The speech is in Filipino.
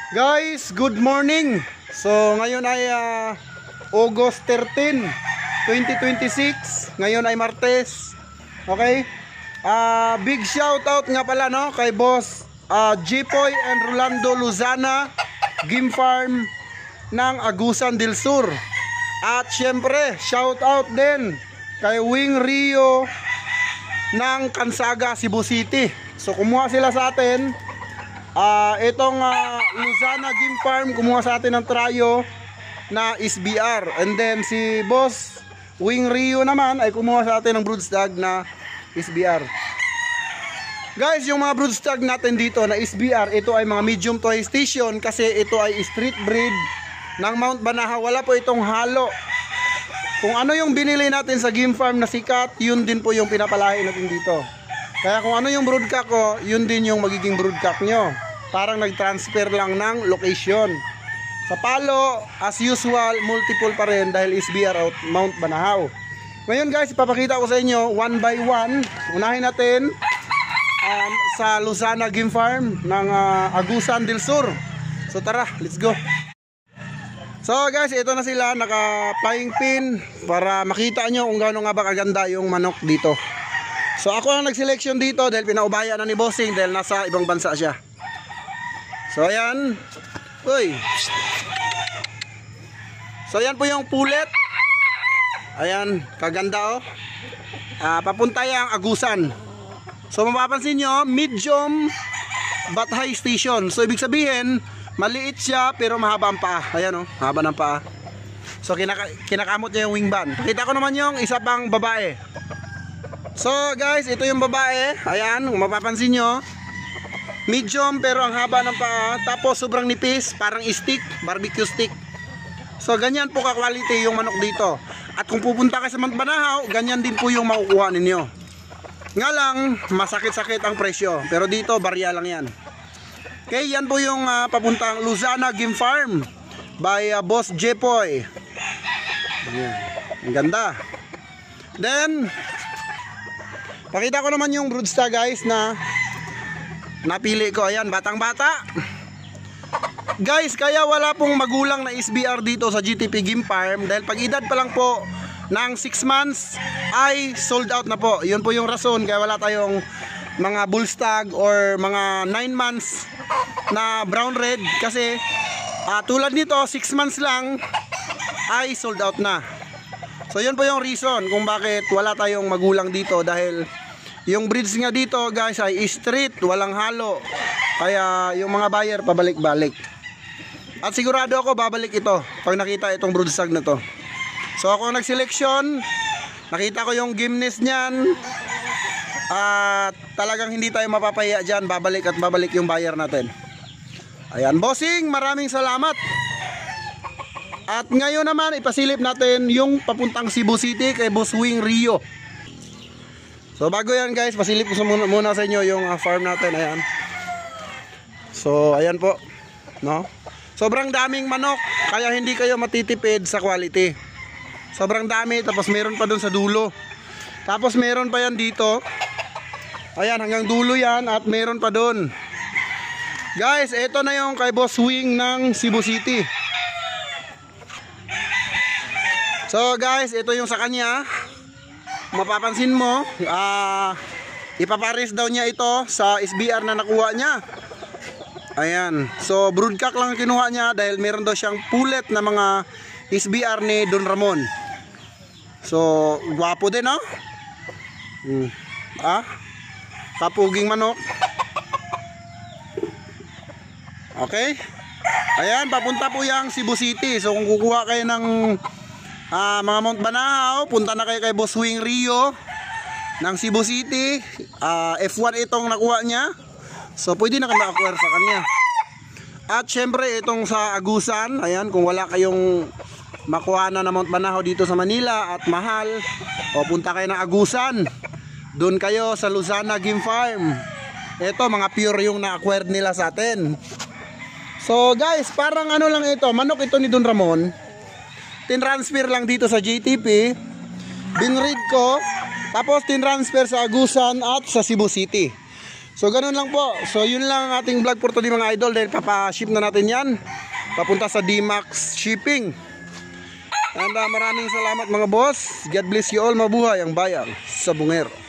Guys, good morning. So ngayon ay August 13, 2026. Ngayon ay Martes. Okay? Big shout out nga pala no kay boss Jipoy and Rolando Luzana, Game Farm ng Agusan del Sur. At syempre, shout out din kay Wing Rio ng Kansaga, Cebu City. So kumuha sila sa atin. Itong Luzana Game Farm kumuha sa atin ng trayo na SBR. And then si boss Wing Rio naman ay kumuha sa atin ng broodstag na SBR. Guys, yung mga broodstag natin dito na SBR, ito ay mga medium toy station kasi ito ay street breed ng Mount Banahaw. Wala po itong halo. Kung ano yung binili natin sa Game Farm na sikat, yun din po yung pinapalahi natin dito. Kaya kung ano yung broodcock ko, yun din yung magiging broodcock nyo. Parang nag-transfer lang ng location. Sa Palo, as usual, multiple pa rin dahil SBR out Mount Banahaw. Ngayon guys, ipapakita ko sa inyo one by one. Unahin natin sa Luzana Game Farm ng Agusan del Sur. So tara, let's go. So guys, ito na sila, naka-flying pin para makita nyo kung gaano nga ba kaganda yung manok dito. So ako ang nag-selection dito dahil pinaubaya na ni Bossing dahil nasa ibang bansa siya. So ayan. Uy. So ayan po yung pulet. Ayan, kaganda oh. Papunta yung Agusan. So mapapansin nyo, medium but high station. So ibig sabihin, maliit siya pero mahaba ang paa. Ayan oh, mahaba ng paa. So kinakamot niya yung wing band. Pakita ko naman yung isa pang babae. So guys, ito yung babae. Ayan, kung mapapansin nyo, medium pero ang haba ng paa. Tapos sobrang nipis, parang stick, barbecue stick. So ganyan po ka-quality yung manok dito. At kung pupunta kayo sa Mount Banahaw, ganyan din po yung makukuha ninyo. Nga lang, masakit-sakit ang presyo. Pero dito, barya lang yan. Okay, yan po yung papuntang Luzana Game Farm by Boss Jepoy. Ayan, ang ganda. Then pakita ko naman yung broodstag guys na napili ko. Ayan, batang bata guys, kaya wala pong magulang na SBR dito sa GTP Game Farm dahil pag edad pa lang po ng 6 months ay sold out na po. Yun po yung rason kaya wala tayong mga bullstag or mga 9 months na brown red kasi tulad nito 6 months lang ay sold out na. So yun po yung reason kung bakit wala tayong magulang dito dahil yung breeds nga dito guys ay street, walang halo. Kaya yung mga buyer pabalik-balik. At sigurado ako babalik ito pag nakita itong broodstag na to. So ako nag-selection, nakita ko yung gameness niyan. At talagang hindi tayo mapapahiya dyan, babalik at babalik yung buyer natin. Ayan, bossing, maraming salamat. At ngayon naman ipasilip natin yung papuntang Cebu City kay Boss Wing Rio. So bago yan guys, pasilip ko muna sa inyo yung farm natin. Ayan. So ayan po, no? Sobrang daming manok, kaya hindi kayo matitipid sa quality. Sobrang dami, tapos meron pa dun sa dulo. Tapos meron pa yan dito. Ayan, hanggang dulo yan at meron pa dun. Guys, ito na yung kay Boss Wing ng Cebu City. So guys, ito yung sa kanya. Mapapansin mo, ipapares daw niya ito sa SBR na nakuha niya. Ayan, so broodcock lang kinuha niya dahil meron daw siyang pulet na mga SBR ni Don Ramon. So, gwapo din no? Kapuging manok. Okay. Ayan, papunta po yung Cebu City. So kung kukuha kayo ng mga Mount Banahaw, punta na kayo kay Boss Wing Rio ng Cebu City. F1 itong nakuha niya. So pwede na kayo ma-acquire sa kanya. At syempre itong sa Agusan, ayan, kung wala kayong makuha na Mount Banahaw dito sa Manila at mahal, o punta kayo ng Agusan. Doon kayo sa Luzana Game Farm. Ito mga pure yung na-acquired nila sa atin. So guys, parang ano lang ito, manok ito ni Don Ramon. Tinransfer lang dito sa JTP, binread ko, tapos tinransfer sa Agusan at sa Cebu City. So ganun lang po. So yun lang ang ating vlog for today mga idol, dahil papaship na natin yan papunta sa D-Max Shipping. And maraming salamat mga boss. God bless you all. Mabuhay ang bayan sa Bungero.